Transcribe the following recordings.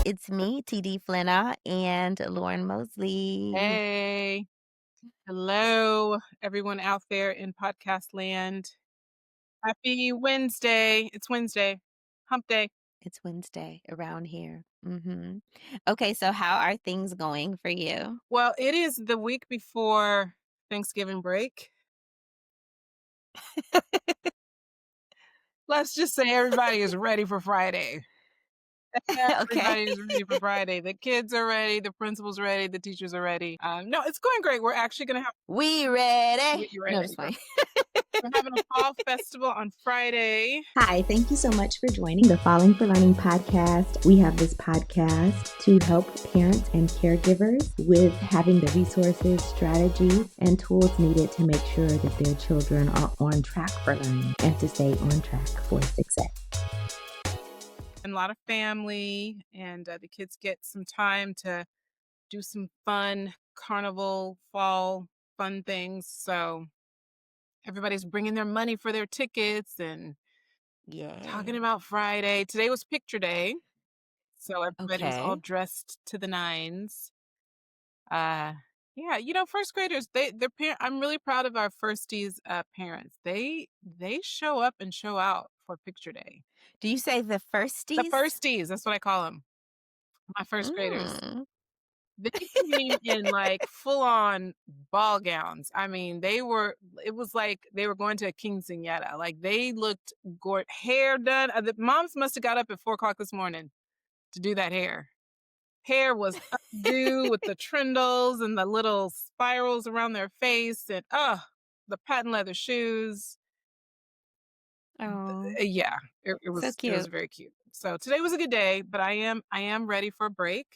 It's me, TD Flenaugh and Lauren Moseley. Hey, hello, everyone out there in podcast land. Happy Wednesday. It's Wednesday, hump day. It's Wednesday around here. Okay, so how are things going for you? Well, it is the week before Thanksgiving break. Let's just say everybody is ready for Friday. Okay. Everybody is ready for Friday. The kids are ready, the principal's ready, the teachers are ready. No, it's going great. We're actually going to have, We ready? you're right, No, there just you go. fine. We're having a fall festival on Friday. Hi, thank you so much for joining the Falling for Learning podcast. We have this podcast to help parents and caregivers with having the resources, strategies, and tools needed to make sure that their children are on track for learning and to stay on track for success. And a lot of family, and the kids get some time to do some fun carnival fall fun things. So everybody's bringing their money for their tickets and talking Yay. about Friday. Today was picture day, so everybody was all Okay. dressed to the nines. Uh yeah, first graders, their parent I'm really proud of our firsties parents. They show up and show out for picture day. Do you say the The firsties? firsties, that's what I call them. My first graders. Mm. They came in, like, full-on ball gowns. I mean, it was like they were going to a quinceañera. Like, they looked hair done the moms must have got up at 4 o'clock this morning to do that hair. Hair was updo with the trindles and the little spirals around their face and, the patent leather shoes. Oh, Yeah, so it was cute. very cute. So, today was a good day, but I am ready for a break.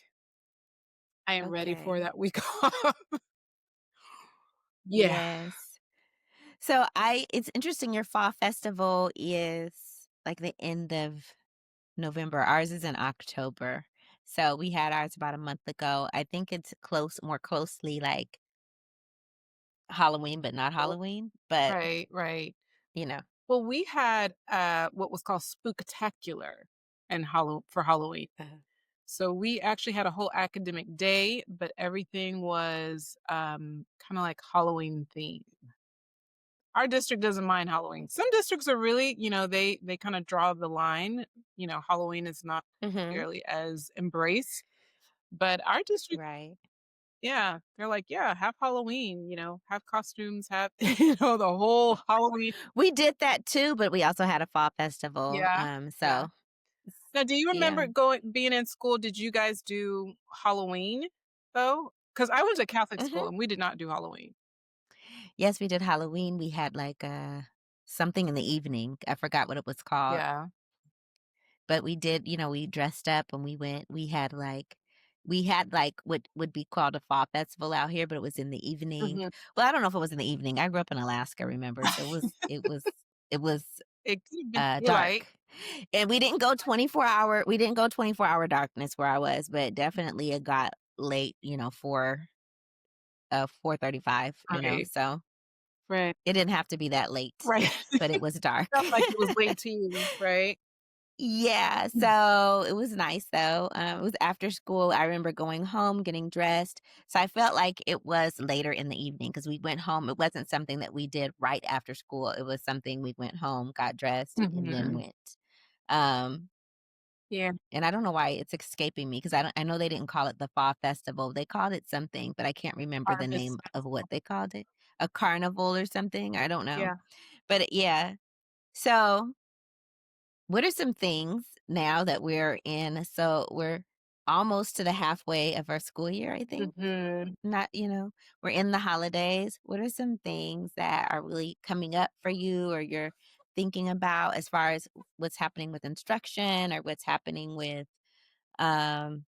I am ready for Okay. that week off. Yeah. Yes. It's interesting your fall festival is like the end of November. Ours is in October. So we had ours about a month ago. I think it's more closely like Halloween, but not Halloween. But, Right, right. you know. Well, we had, what was called Spooktacular and for Halloween. Uh, So we actually had a whole academic day, but everything was, kinda like Halloween themed. Our district doesn't mind Halloween. Some districts are really, they kinda draw the line. Halloween is not mhm. nearly as embraced, but our district, Right. yeah, they're like, "Yeah, have Halloween, have costumes, have" the whole Halloween. We did that too, but we also had a fall festival. Yeah, yeah. Now, do you Yeah. remember being in school, did you guys do Halloween, though? Because I went to Catholic school, Mhm. and we did not do Halloween. Yes, we did Halloween. We had like something in the evening. I forgot what it was called. Yeah. But we did, we dressed up and we had like what would be called a fall festival out here, but it was in the evening. Mhm. Well, I don't know if it was in the evening. I grew up in Alaska, remember? So it was It could have been daylight. dark. And we didn't go 24-hour darkness where I was, but definitely it got late, 4:35, Right, so right, it didn't have to be that late, right. but it was dark. Felt like it was late to you, right? Yeah, Mm. so it was nice though. It was after school. I remember going home, getting dressed. So I felt like it was later in the evening because we went home. It wasn't something that we did right after school. It was something we went home, got dressed, and then Mhm. went. Um, Yeah, and I don't know why it's escaping me because I know they didn't call it the fall festival. They called it something, but I can't remember the harvest name of what festival. they called it. A carnival or something. I don't know. Yeah. But yeah. So what are some things now that we're almost to the halfway of our school year, I think? Mhm. Not, we're in the holidays. What are some things that are really coming up for you or you're thinking about as far as what's happening with instruction or what's happening with um,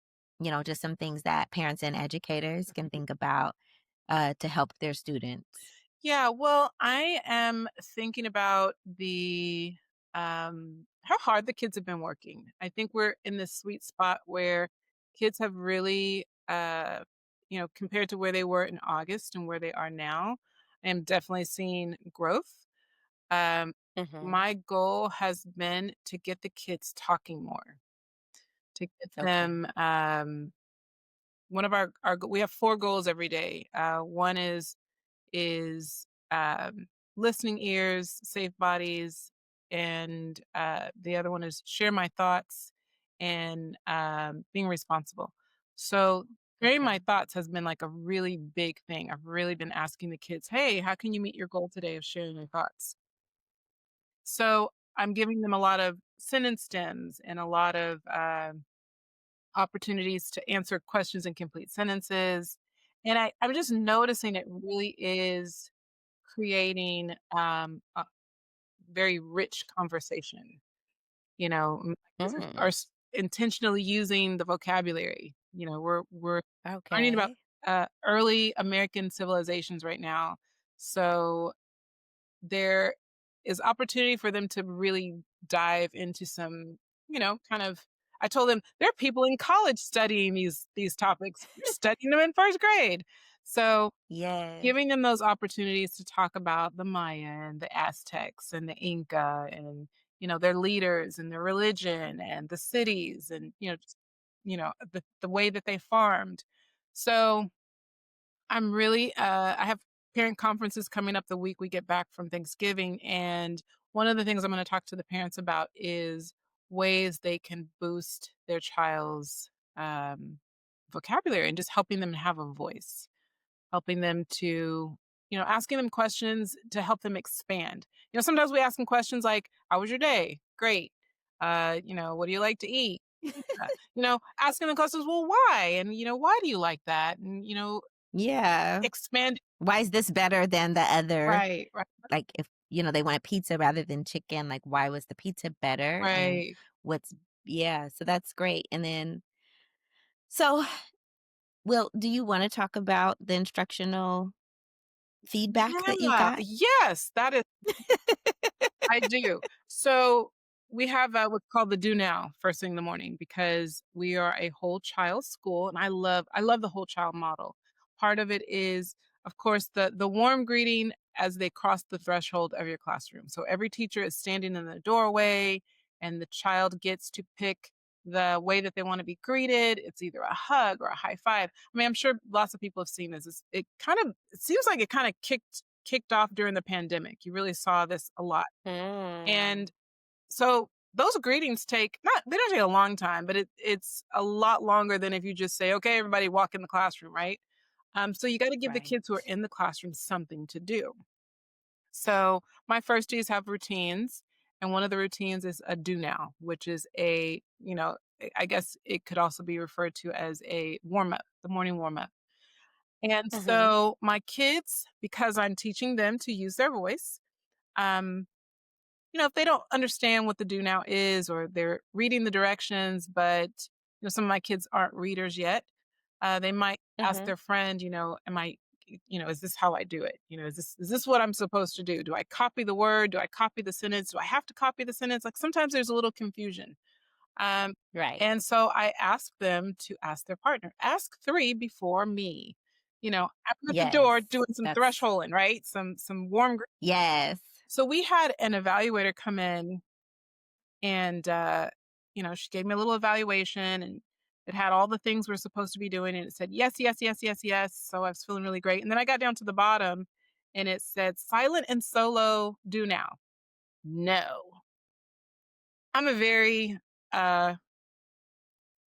just some things that parents and educators can think about to help their students? Yeah, well, I am thinking about how hard the kids have been working. I think we're in this sweet spot where kids have really, compared to where they were in August and where they are now, I am definitely seeing growth. Um, Mhm. my goal has been to get the kids talking more. to get Okay. them, one of our we have 4 goals every day. One is, listening ears, safe bodies, and, the other one is share my thoughts and, being responsible. So, sharing Okay. my thoughts has been, like, a really big thing. I've really been asking the kids, "Hey, how can you meet your goal today of sharing your thoughts?" So, I'm giving them a lot of sentence stems and a lot of, opportunities to answer questions in complete sentences, and I'm just noticing it really is creating, a very rich conversation, my kids are Mm. intentionally using the vocabulary, we're learning about, Okay. early American civilizations right now, so there is opportunity for them to really dive into some, kind of I told them, "There are people in college studying these topics. You're studying them in 1st grade." So, Yes. giving them those opportunities to talk about the Maya and the Aztecs and the Inca and, their leaders and their religion and the cities and, the way that they farmed. So, I'm really I have parent conferences coming up the week we get back from Thanksgiving, and one of the things I'm gonna talk to the parents about is ways they can boost their child's, vocabulary and just helping them have a voice, helping them to asking them questions to help them expand. Sometimes we ask them questions like, "How was your day?" "Great." "What do you like to eat?" Asking the questions, "Well, why?" And, "Why do you like that?" And, Yeah. expand. Why is this better than the other? Right, right, Like, if, they want a pizza rather than chicken, like, why was the pizza better? And right. what's yeah, so that's great. And then so, well, do you wanna talk about the instructional feedback that you Yeah, got? yes, that is I do. So we have what's called the do now first thing in the morning because we are a whole child school, and I love the whole child model. Part of it is, of course, the warm greeting as they cross the threshold of your classroom. So every teacher is standing in the doorway, and the child gets to pick the way that they want to be greeted. It's either a hug or a high five. I mean, I'm sure lots of people have seen this. It seems like it kind of kicked off during the pandemic. You really saw this a lot. Mm. And so those greetings take not they don't take a long time, but it's a lot longer than if you just say, "Okay, everybody walk in the classroom," right? So you gotta give the Right. kids who are in the classroom something to do. So my firsties have routines, and one of the routines is a do now, which is I guess it could also be referred to as a warm up, the morning warm up. And Mhm. so my kids, because I'm teaching them to use their voice, um, if they don't understand what the do now is or they're reading the directions, but some of my kids aren't readers yet, they might ask Mhm. their friend, am I, is this how I do it? Is this what I'm supposed to do? Do I copy the word? Do I copy the sentence? Do I have to copy the sentence? Like sometimes there's a little confusion. Um, Right. and so I ask them to ask their partner, ask 3 before me. I'm at the door Yes. doing some That's thresholding, right? Some warm. yes. So we had an evaluator come in and, she gave me a little evaluation and it had all the things we're supposed to be doing. And it said, yes, yes, yes, yes, yes. So I was feeling really great. And then I got down to the bottom and it said, silent and solo do now. No. I'm a very, uh,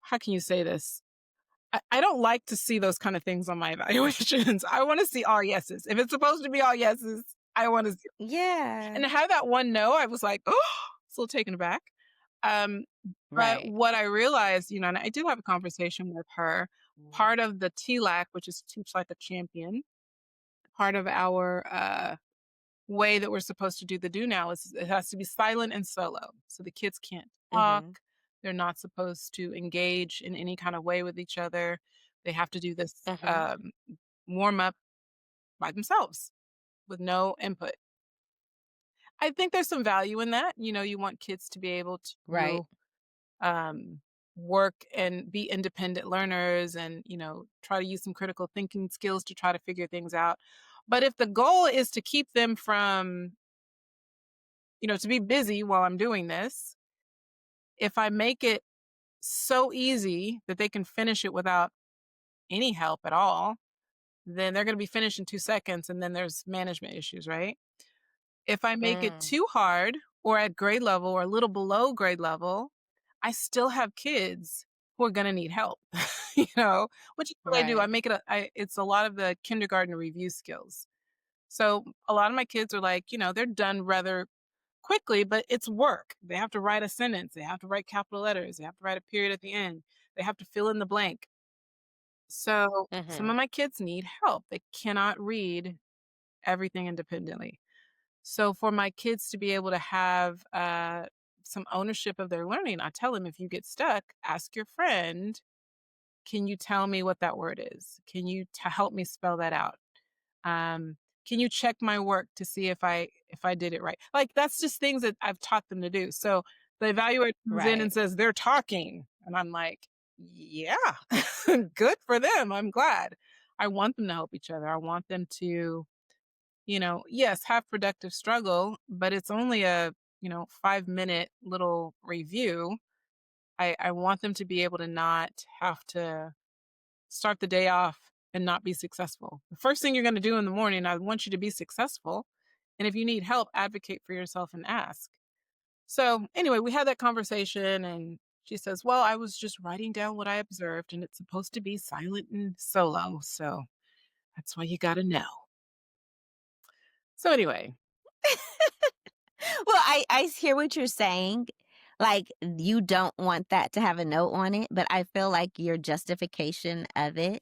how can you say this? I don't like to see those kind of things on my evaluations. I want to see all yeses. If it's supposed to be all yeses, I want to see. And Yeah. to have that one no, I was like, oh, still taken aback. Um, but Right. what I realized, and I did have a conversation with her, part of the TLAC, which is Teach Like a Champion, part of our way that we're supposed to do the do now is it has to be silent and solo. So the kids can't talk. Mhm. They're not supposed to engage in any kind of way with each other. They have to do this Mhm. warm up by themselves with no input. I think there's some value in that. You want kids to be able Right. to um, work and be independent learners and try to use some critical thinking skills to try to figure things out. But if the goal is to keep them from to be busy while I'm doing this, if I make it so easy that they can finish it without any help at all, then they're going to be finished in 2 seconds. And then there's management issues, right? If I make it Mm, too hard or at grade level or a little below grade level, I still have kids who are gonna need help, which is what I do. I right. make it it's a lot of the kindergarten review skills. So, a lot of my kids are like, they're done rather quickly, but it's work. They have to write a sentence, they have to write capital letters, they have to write a period at the end, they have to fill in the blank. So, some Hmm. of my kids need help. They cannot read everything independently. So for my kids to be able to have some ownership of their learning, I tell them if you get stuck, ask your friend, can you tell me what that word is? Can you help me spell that out? Um, can you check my work to see if I did it right? Like that's just things that I've taught them to do. So the evaluator comes in Right. and says they're talking, and I'm like, yeah, good for them. I'm glad. I want them to help each other. I want them to yes, have productive struggle, but it's only a, 5-minute little review. I want them to be able to not have to start the day off and not be successful. The first thing you're going to do in the morning, I want you to be successful. And if you need help, advocate for yourself and ask. So, anyway, we had that conversation and she says, well, I was just writing down what I observed and it's supposed to be silent and solo. So that's why you got to know. So, anyway, Well, I hear what you're saying. Like, you don't want that to have a note on it, but I feel like your justification of it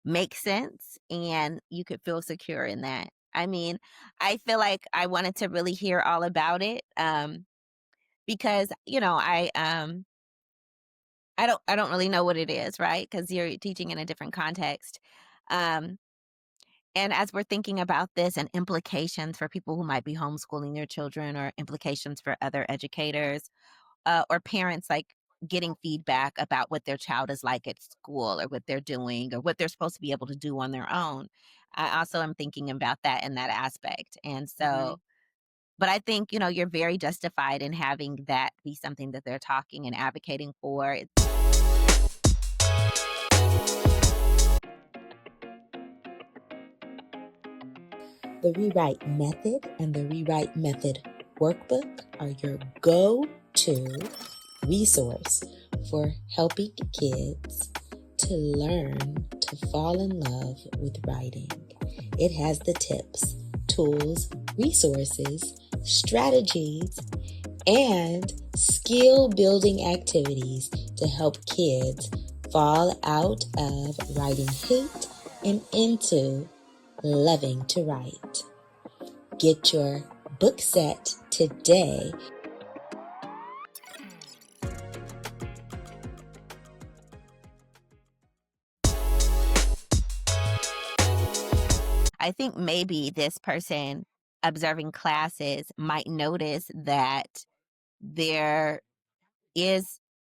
makes sense and you could feel secure in that. I mean, I feel like I wanted to really hear all about it because, I don't really know what it is, right? Cuz you're teaching in a different context. Um and as we're thinking about this and implications for people who might be homeschooling their children or implications for other educators or parents like getting feedback about what their child is like at school or what they're doing or what they're supposed to be able to do on their own. I also am thinking about that in that aspect. And so, mhm. but I think, you're very justified in having that be something that they're talking and advocating for. The Rewrite Method and the Rewrite Method Workbook are your go to resource for helping kids to learn to fall in love with writing. It has the tips, tools, resources, strategies, and skill building activities to help kids fall out of writing hate and into loving to write. Get your book set today. I think maybe this person observing classes might notice that there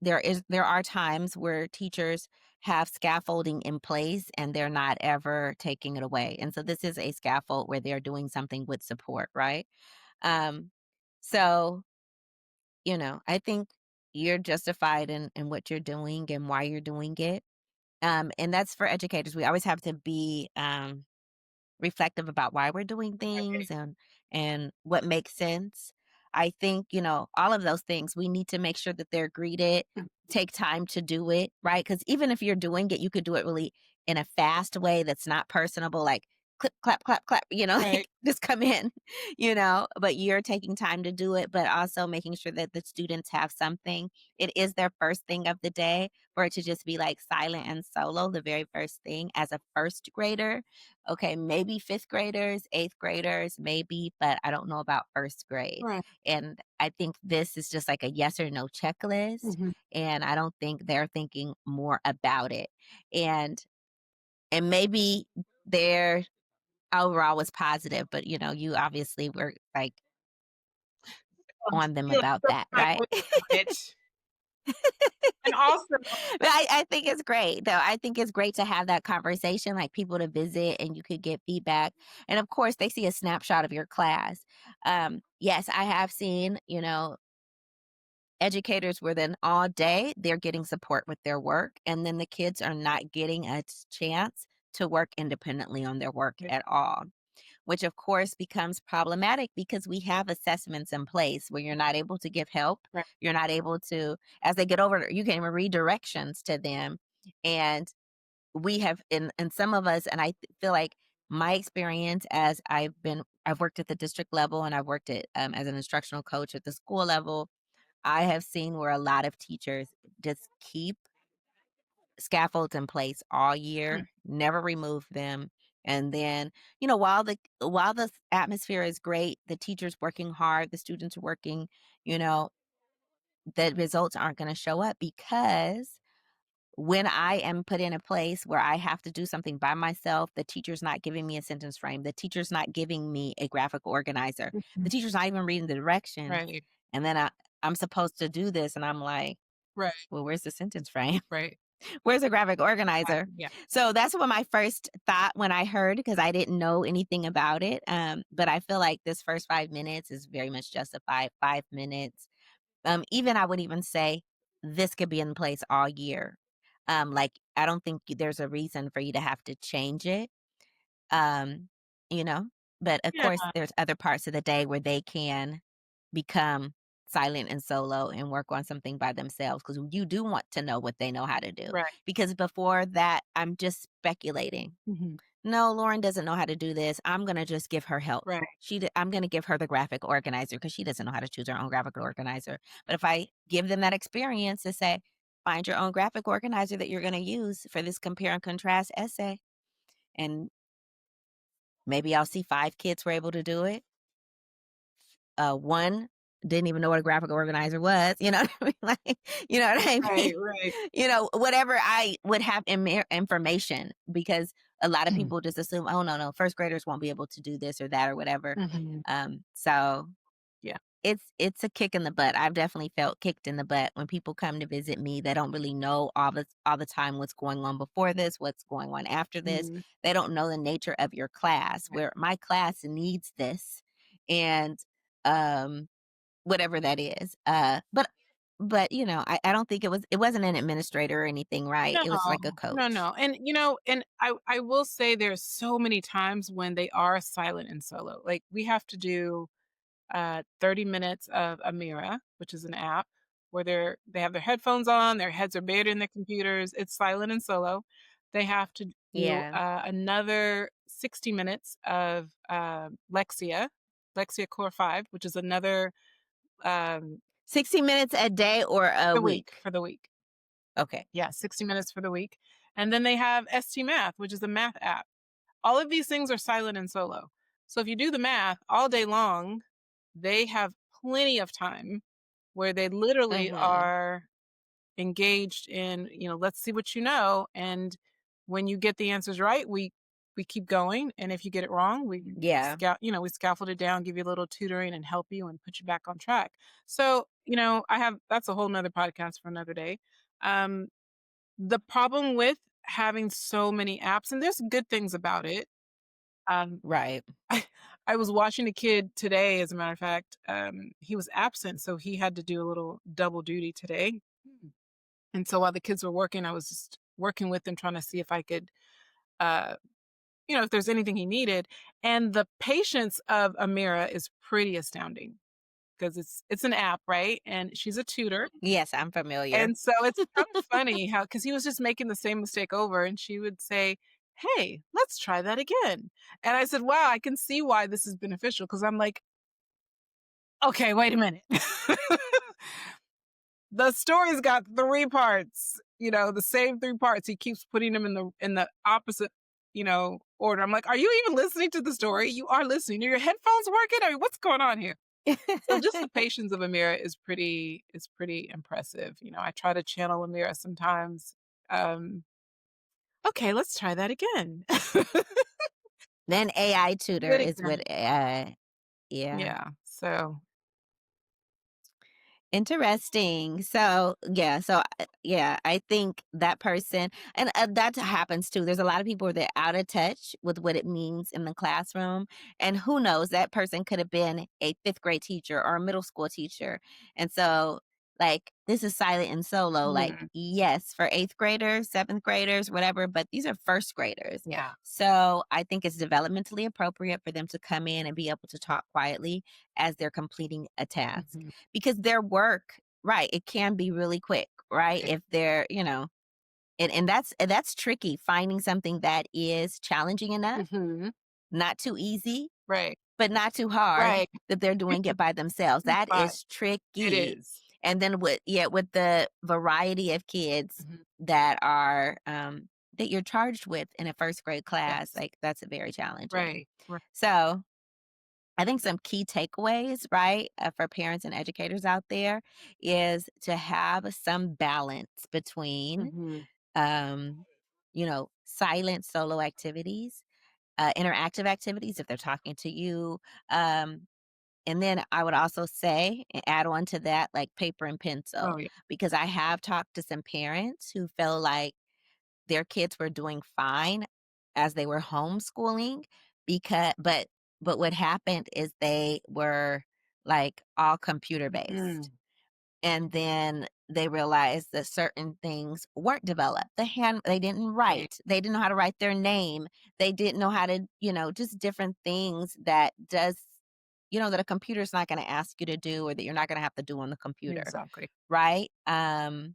there are times where teachers have scaffolding in place and they're not ever taking it away. And so this is a scaffold where they're doing something with support, right? Um, so, I think you're justified in what you're doing and why you're doing it. And that's for educators. We always have to be reflective about why we're doing things and what makes sense. I think, all of those things we need to make sure that they're greeted, take time to do it, right? Cuz even if you're doing it, you could do it really in a fast way that's not personable like clip clap clap clap, Right. like just come in, but you're taking time to do it, but also making sure that the students have something. It is their first thing of the day for it to just be like silent and solo the very first thing as a first grader. Okay, maybe 5th graders, 8th graders, maybe, but I don't know about 1st grade. Right. And I think this is just like a yes or no checklist, Mhm. and I don't think they're thinking more about it. And maybe their overall was positive, but you obviously were like I'm on them still about stuck that, my right? foot on it. And also But I think it's great, though. I think it's great to have that conversation, like people to visit and you could get feedback. And of course, they see a snapshot of your class. Yes, I have seen, educators were then all day, they're getting support with their work, and then the kids are not getting a chance to work independently on their work Right. at all, which of course becomes problematic because we have assessments in place where you're not able to give help. Right. You're not able to, as they get over, you can even read directions to them. And we have, and some of us, and feel like my experience as I've worked at the district level and I've worked at as an instructional coach at the school level. I have seen where a lot of teachers just keep scaffolds in place all Mm. year, never remove them. And then, while the atmosphere is great, the teachers working hard, the students are working, you know, the results aren't going to show up because when I am put in a place where I have to do something by myself, the teacher's not giving me a sentence frame. The teacher's not giving me a graphic organizer. Mhm. The teacher's not even reading the directions. Right. And then I'm supposed to do this. And I'm like, Right. well, where's the sentence frame? Right. Where's a graphic organizer? Yeah. So that's what my first thought when I heard, because I didn't know anything about it. But I feel like this first 5 minutes is very much justified. 5 minutes. Even I would even say this could be in place all year. Like I don't think there's a reason for you to have to change it. Um, you know, but of Yeah. course there's other parts of the day where they can become silent and solo and work on something by themselves because you do want to know what they know how to do. Right. Because before that, I'm just speculating. Mhm. No, Lauren doesn't know how to do this. I'm gonna just give her help. Right. I'm gonna give her the graphic organizer because she doesn't know how to choose her own graphic organizer. But if I give them that experience to say, find your own graphic organizer that you're gonna use for this compare and contrast essay, and maybe I'll see 5 kids were able to do it. One didn't even know what a graphic organizer was. You know what I mean? Like, you know what I mean? Right. Right. Whatever I would have information because a lot of people just assume, oh no, first graders won't be able to do this or that or whatever. Mhm. So Yeah. it's a kick in the butt. I've definitely felt kicked in the butt when people come to visit me. They don't really know all the time what's going on before this, what's going on after this. Mhm. They don't know the nature of your class, Right. where my class needs this, and um whatever that is. But I don't think it wasn't an administrator or anything, right? No, It was like a no, coach. no. And and I will say there's so many times when they are silent and solo. Like we have to do 30 minutes of Amira, which is an app where they have their headphones on, their heads are buried in their computers. It's silent and solo. They have to do Yeah. another 60 minutes of Lexia Core 5, which is another 60 minutes a day or a the week week? for the week. Okay. Yeah, 60 minutes for the week. And then they have ST Math, which is a math app. All of these things are silent and solo. So if you do the math all day long, they have plenty of time where they literally Mhm. are engaged in, let's see what you know. And when you get the answers right, we keep going. And if you get it wrong, Yeah. we scaffold it down, give you a little tutoring and help you and put you back on track. So, that's a whole nother podcast for another day. Um, the problem with having so many apps, and there's good things about it. Um, Right. I, I was watching a kid today, as a matter of fact. He was absent, so he had to do a little double duty today. And so while the kids were working, I was just working with them, trying to see if I could, uh, if there's anything he needed. And the patience of Amira is pretty astounding because it's an app, right? And she's a tutor. Yes, I'm familiar. And so it's kind of funny how, because he was just making the same mistake over, and she would say, "Hey, let's try that again." And I said, "Wow, I can see why this is beneficial." Because I'm like, okay, wait a minute. The story's got 3 parts, the same 3 parts. He keeps putting them in the opposite, order. I'm like, "Are you even listening to the story? You are listening. Are your headphones working? I mean, what's going on here?" So just the patience of Amira is pretty impressive. I try to channel Amira sometimes. Um, okay, let's try that again. Then AI tutor Good is what example. yeah. Yeah. So Interesting. Yeah, I think that person, and that happens too. There's a lot of people that are out of touch with what it means in the classroom, and who knows, that person could have been a 5th grade teacher or a middle school teacher, and so Like, this is silent and solo. Like, Mhm. yes, for 8th graders, 7th graders, whatever, but these are 1st graders. Yeah. So I think it's developmentally appropriate for them to come in and be able to talk quietly as they're completing a task Mhm. because their work, right, it can be really quick, right? Right. If they're, and that's tricky finding something that is challenging enough, Mhm. not too easy, Right. but not too hard Right. that they're doing it by themselves. That But is it tricky. is. And then with the variety of kids Mhm. that are that you're charged with in a 1st grade class, Yes. like that's very challenging. Right. Right. So I think some key takeaways, right, for parents and educators out there is to have some balance between, Mhm. um, silent solo activities, interactive activities if they're talking to you. And then I would also say, add on to that, like paper and pencil, Oh, yeah. because I have talked to some parents who feel like their kids were doing fine as they were homeschooling but what happened is they were like all computer based. Mm. And then they realized that certain things weren't developed. They didn't Right. write. They didn't know how to write their name. They didn't know how to, just different things that a computer's not going to ask you to do or that you're not going to have to do on the computer, Exactly. right? And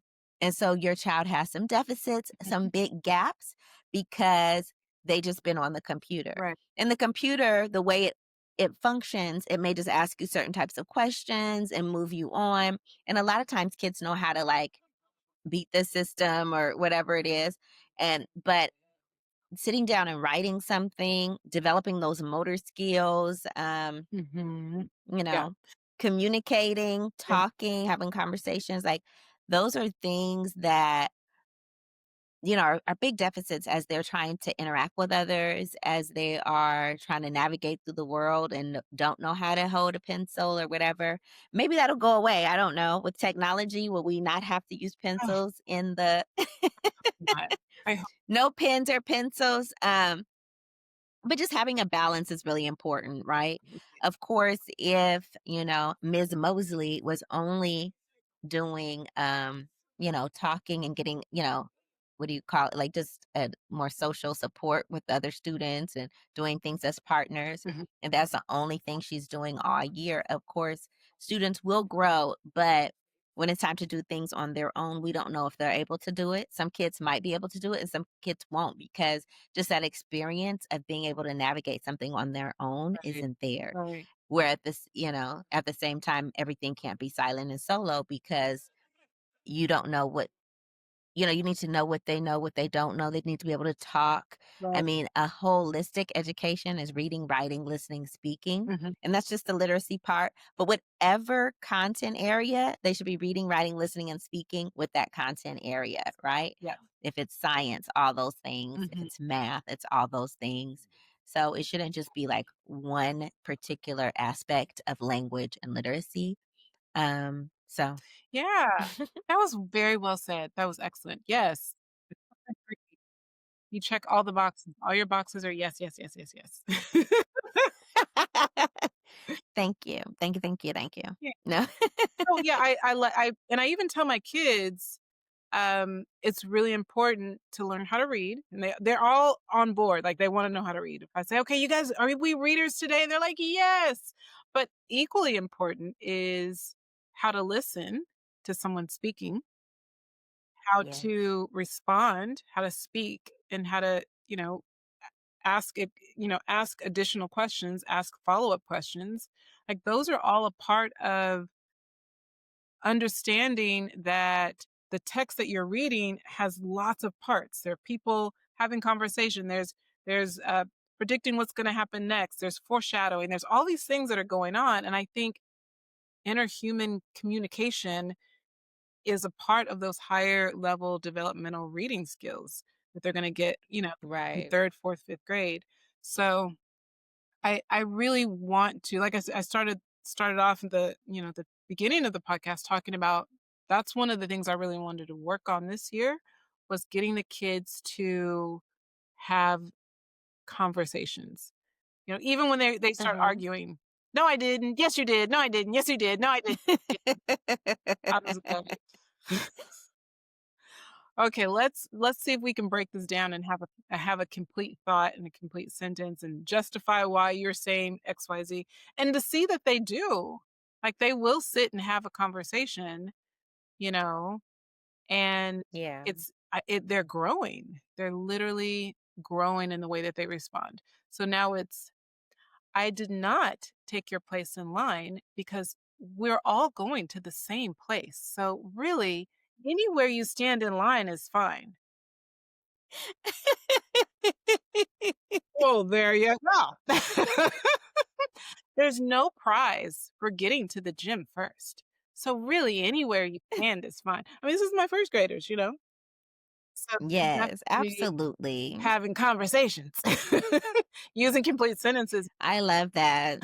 so your child has some deficits, some Mhm. big gaps because they just been on the computer. Right. And the computer, the way it functions, it may just ask you certain types of questions and move you on. And a lot of times kids know how to like beat the system or whatever it is. But sitting down and writing something, developing those motor skills, Mhm. you Yeah. know, communicating, And talking, having conversations, like those are things that are big deficits as they're trying to interact with others, as they are trying to navigate through the world and don't know how to hold a pencil or whatever. Maybe that'll go away. I don't know. With technology, will we not have to use oh, pencils in the not. I hope. no pens or pencils? But just having a balance is really important, right? Of course, if, Ms. Mosley was only doing talking and getting, what do you call it, like just a more social support with other students and doing things as partners, Mhm. and that's the only thing she's doing all year. Of course students will grow, but when it's time to do things on their own, we don't know if they're able to do it. Some kids might be able to do it and some kids won't, because just that experience of being able to navigate something on their own Right. isn't there. Right. Where at the same time, everything can't be silent and solo because you don't know you need to know what they know, what they don't know. They need to be able to talk. I Right. mean, a holistic education is reading, writing, listening, speaking. Mhm. And that's just the literacy part. But whatever content area, they should be reading, writing, listening, and speaking with that content area, right? Yeah. If it's science, all those things. If Mhm. it's math, it's all those things. So it shouldn't just be like one particular aspect of language and literacy. So Yeah. That was very well said. That was excellent. Yes. I agree. You check all the boxes. All your boxes are yes, yes, yes, yes, yes. thank you. Thank you, thank you, thank you. Yeah. No. So, yeah, I even tell my kids, it's really important to learn how to read, and they're all on board, like, they wanna know how to read. If I say, "Okay, you guys, are we readers today?" They're like, "Yes." But equally important is how to listen to someone speaking, how Yes. to respond, how to speak, and how to, ask it, ask additional questions, ask follow-up questions. Like, those are all a part of understanding that the text that you're reading has lots of parts. There are people having conversation. There's predicting what's going to happen next. There's foreshadowing. There's all these things that are going on, and I think interhuman communication is a part of those higher level developmental reading skills that they're going to get, in Right. third, fourth, fifth grade. So I really want to, like I started off in the beginning of the podcast talking about, that's one of the things I really wanted to work on this year, was getting the kids to have conversations. Even when they start Mhm. arguing. No, I didn't. Yes, you did. No, I didn't. Yes, you did. No, I didn't. I was like, okay, let's see if we can break this down and have a complete thought and a complete sentence and justify why you're saying XYZ and to see that they do. Like they will sit and have a conversation, you know, and Yeah. they're growing. They're literally growing in the way that they respond. So now it's I did not take your place in line because we're all going to the same place. So really, anywhere you stand in line is fine. Well, there you go. There's no prize for getting to the gym first. So really, anywhere you stand is fine. I mean, this is my first graders, you know? So they're Yes, definitely absolutely. having conversations, using complete sentences. I love that.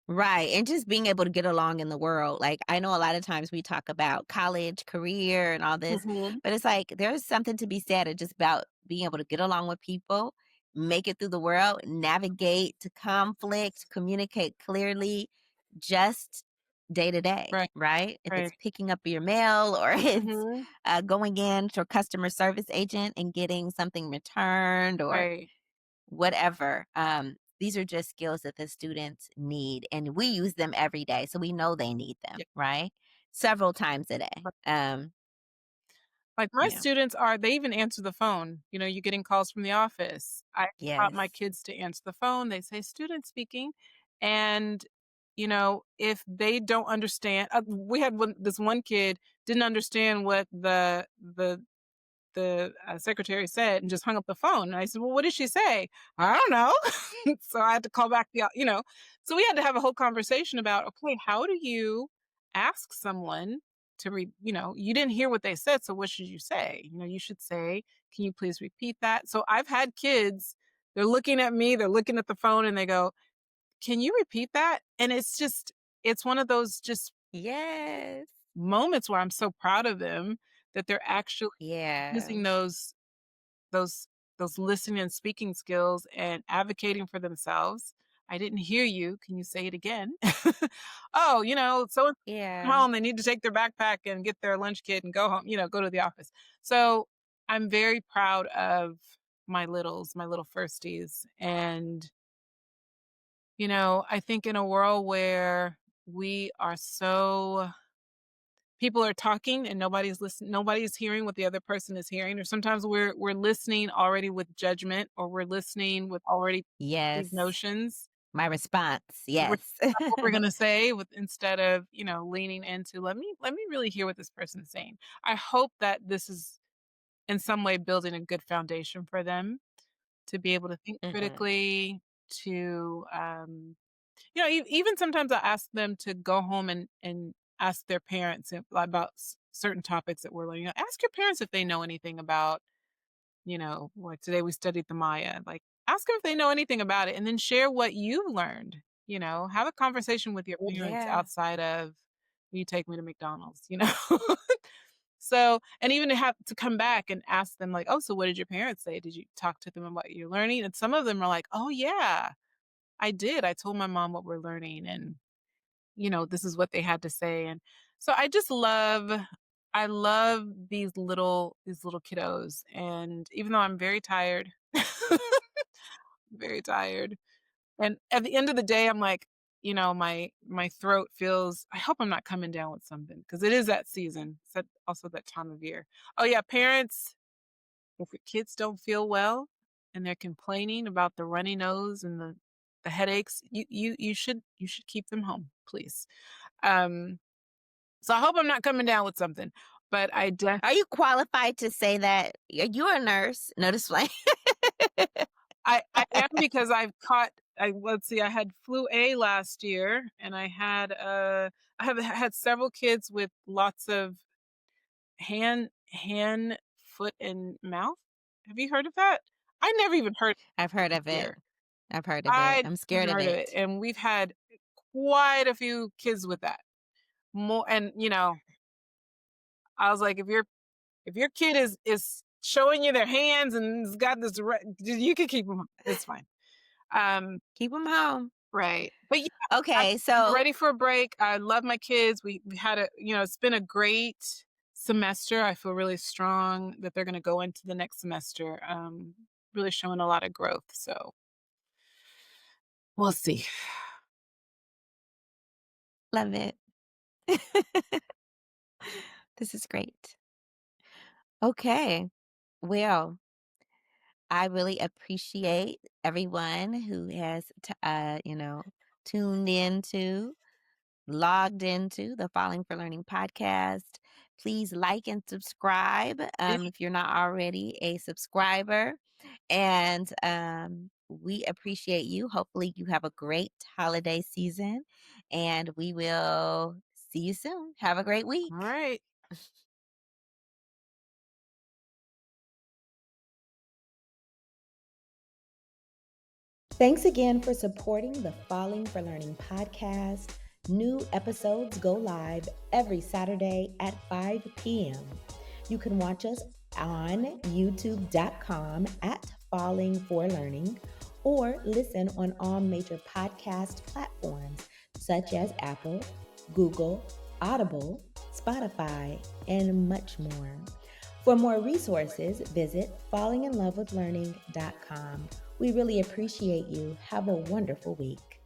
Right, and just being able to get along in the world, like, I know a lot of times we talk about college, career, and all this, Mhm. but it's like, there's something to be said just about being able to get along with people, make it through the world, navigate to conflict, communicate clearly, just day to day, Right, right? If it's right. picking up your mail or it's, Mhm. going in to a customer service agent and getting something returned or Right. whatever. These are just skills that the students need, and we use them every day, so we know they need them, Yeah. right? Several times a day. Like, my Yeah. students are they even answer the phone. You know, you're getting calls from the office. I taught my Yes. kids to answer the phone. They say, "Student speaking." And, you know, if they don't understand we had this one kid didn't understand what the secretary said and just hung up the phone. And I said, "Well, what did she say?" "I don't know." So I had to call back you know. So we had to have a whole conversation about, okay, how do you ask someone to you know, you didn't hear what they said, so what should you say? You know, you should say, "Can you please repeat that?" So I've had kids, they're looking at me, they're looking at the phone and they go, "Can you repeat that?" And it's one of those just Yes. moments where I'm so proud of them that they're actually Yeah. using those those listening and speaking skills and advocating for themselves. "I didn't hear you. Can you say it again?" "Oh, you know, so Yeah. home, they need to take their backpack and get their lunch kit and go home, you know, go to the office." So, I'm very proud of my little firsties, and, you know, I think in a world where we are so people are talking and nobody's hearing what the other person is hearing, or sometimes we're listening already with judgment, or we're listening with already these Yes. notions. My response, We're yes. what we're gonna say with instead of, you know, leaning into let me really hear what this person's saying. I hope that this is in some way building a good foundation for them to be able to think Mhm. critically, to you know, even sometimes I ask them to go home and ask their parents about certain topics that we're learning. Ask your parents if they know anything about, you know, like today we studied the Maya. Like, ask them if they know anything about it, and then share what you learned. You know, have a conversation with your parents Yeah. outside of, "Will you take me to McDonald's?" You know. So, and even to have to come back and ask them, like, "Oh, so what did your parents say? Did you talk to them about what you're learning?" And some of them are like, "Oh yeah, I did. I told my mom what we're learning, and you know, this is what they had to say." And so I love these little kiddos. And even though I'm very tired, very tired. And at the end of the day, I'm like, you know, my throat feels I hope I'm not coming down with something because it is that season. It's also that time of year. Oh yeah, parents, if your kids don't feel well and they're complaining about the runny nose and the headaches, you should keep them home, please. Um, so I hope I'm not coming down with something, but Are you qualified to say that? You're a nurse. No, just like I am because let's see, I had flu A last year and I have had several kids with lots of hand, foot, and mouth. Have you heard of that? I never even heard I've heard it of it. here. I've heard of it. I I'm never scared of heard of it, it. and we've had quite a few kids with that. More and, you know, I was like, if your kid is showing you their hands and has got this you can keep them. It's fine. Um, Keep them home. Right. But yeah, Okay, I'm so ready for a break. I love my kids. We had it's been a great semester. I feel really strong that they're going to go into the next semester. Really showing a lot of growth. So we'll see. love it. This is great. Okay. Well, I really appreciate everyone who has, tuned into, logged into the Falling for Learning podcast. Please like and subscribe Yeah. if you're not already a subscriber. And we appreciate you. Hopefully, you have a great holiday season, and we will see you soon. Have a great week. All right. Thanks again for supporting the Falling for Learning podcast. New episodes go live every Saturday at 5 p.m. You can watch us on youtube.com at Falling for Learning or listen on all major podcast platforms such as Apple, Google, Audible, Spotify, and much more. For more resources, visit fallinginlovewithlearning.com. We really appreciate you. Have a wonderful week.